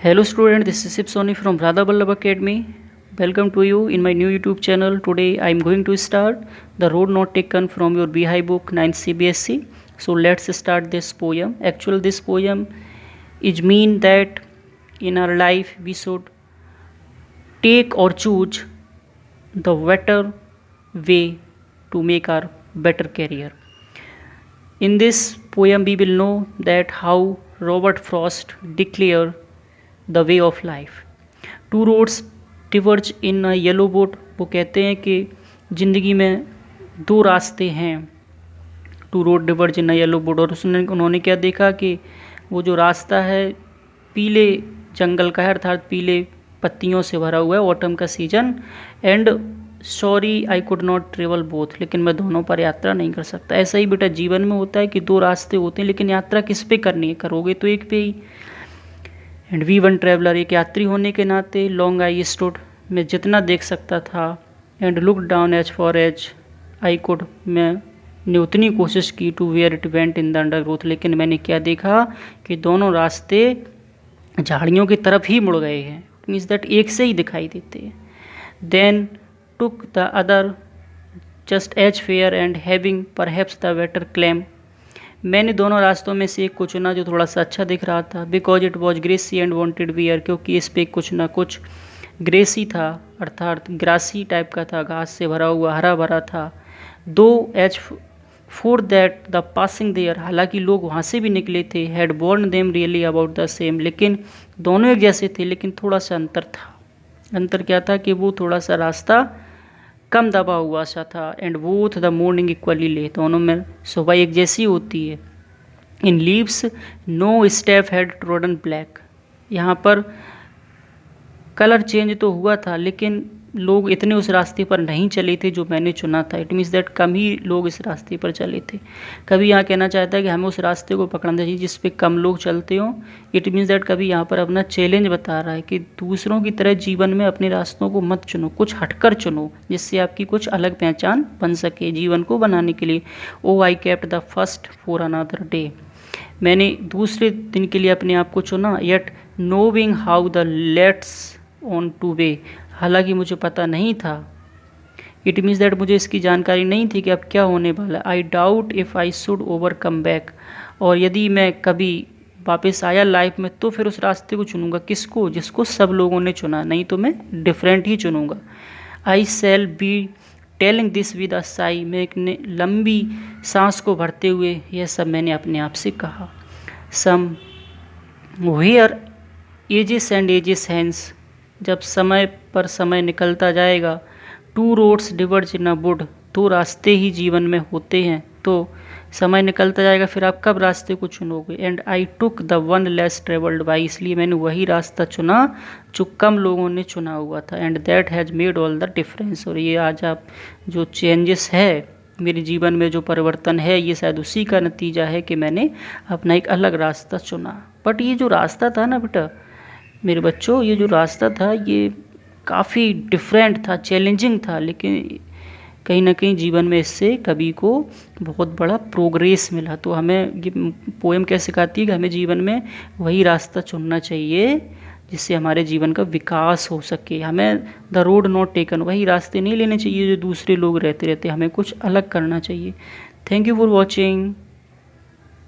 Hello student, this is Sip Soni from Radha Vallabh Academy. Welcome to you in my new YouTube channel. Today I am going to start the road not taken from your Bihai book 9 CBSE. So let's start this poem. Actually this poem is mean that in our life we should take or choose the better way to make our better career. In this poem we will know that how Robert Frost declared the way of life. Two roads diverge in a yellow boat. वो कहते हैं कि ज़िंदगी में दो रास्ते हैं. Two road diverge in a yellow boat. और उन्होंने क्या देखा कि वो जो रास्ता है पीले जंगल का है, अर्थात पीले पत्तियों से भरा हुआ है, ऑटम का season. And sorry I could not travel both. लेकिन मैं दोनों पर यात्रा नहीं कर सकता. ऐसा ही बेटा जीवन में होता है कि दो रास्ते होते हैं, लेकिन यात्रा किस पे करनी है? करोगे तो एक पे ही. एंड वी वन ट्रैवलर, एक यात्री होने के नाते लॉन्ग आई स्टूड, मैं जितना देख सकता था. And look down as far as I could, मैंने उतनी कोशिश की to where it went in the undergrowth. लेकिन मैंने क्या देखा कि दोनों रास्ते झाड़ियों की तरफ ही मुड़ गए हैं. इट मीन्स दैट एक से ही दिखाई देते हैं. Then took the other just as fair and having perhaps the better claim. मैंने दोनों रास्तों में से एक को चुना जो थोड़ा सा अच्छा दिख रहा था. Because it was grassy and wanted wear, क्योंकि इस पे कुछ ना कुछ ग्रेसी था, अर्थात ग्रासी टाइप का था, घास से भरा हुआ, हरा भरा था. Though as for that the passing there, हालांकि लोग वहाँ से भी निकले थे. Had worn them really about the same, लेकिन दोनों एक जैसे थे, लेकिन थोड़ा सा अंतर था. अंतर क्या था कि वो थोड़ा सा रास्ता कम दबा हुआ सा था. And both the morning equally lay, दोनों में सुबह एक जैसी होती है. In leaves no step had trodden black, यहाँ पर कलर चेंज तो हुआ था, लेकिन लोग इतने उस रास्ते पर नहीं चले थे जो मैंने चुना था. इट मीन्स दैट कम ही लोग इस रास्ते पर चले थे. कभी यहाँ कहना चाहता है कि हमें उस रास्ते को पकड़ना चाहिए जिस पे कम लोग चलते हों. इट मीन्स दैट कभी यहाँ पर अपना चैलेंज बता रहा है कि दूसरों की तरह जीवन में अपने रास्तों को मत चुनो, कुछ हटकर चुनो, जिससे आपकी कुछ अलग पहचान बन सके जीवन को बनाने के लिए. Oh I kept the first for another day, मैंने दूसरे दिन के लिए अपने आप को चुना. Yet knowing how the leads on to way, हालांकि मुझे पता नहीं था. इट मीन्स दैट मुझे इसकी जानकारी नहीं थी कि अब क्या होने वाला. I doubt if I should over come back, और यदि मैं कभी वापस आया लाइफ में तो फिर उस रास्ते को चुनूंगा. किसको? जिसको सब लोगों ने चुना, नहीं तो मैं डिफरेंट ही चुनूंगा. I shall be telling this with a sigh, मैं एक लंबी सांस को भरते हुए यह सब मैंने अपने आप से कहा. Somewhere ages and ages hence, जब समय पर समय निकलता जाएगा. Two roads diverge in a wood, दो रास्ते ही जीवन में होते हैं, तो समय निकलता जाएगा, फिर आप कब रास्ते को चुनोगे. And I took the one less travelled by, इसलिए मैंने वही रास्ता चुना जो कम लोगों ने चुना हुआ था. And that has made all the difference, और ये आज आप जो चेंजेस है मेरे जीवन में, जो परिवर्तन है, ये शायद उसी का नतीजा है कि मैंने अपना एक अलग रास्ता चुना. बट ये जो रास्ता था ना बेटा, मेरे बच्चों, ये जो रास्ता था ये काफ़ी डिफरेंट था, चैलेंजिंग था, लेकिन कहीं ना कहीं जीवन में इससे कभी को बहुत बड़ा प्रोग्रेस मिला. तो हमें ये पोएम क्या सिखाती है कि हमें जीवन में वही रास्ता चुनना चाहिए जिससे हमारे जीवन का विकास हो सके. हमें द रोड नॉट टेकन, वही रास्ते नहीं लेने चाहिए जो दूसरे लोग रहते, हमें कुछ अलग करना चाहिए. Thank you for watching.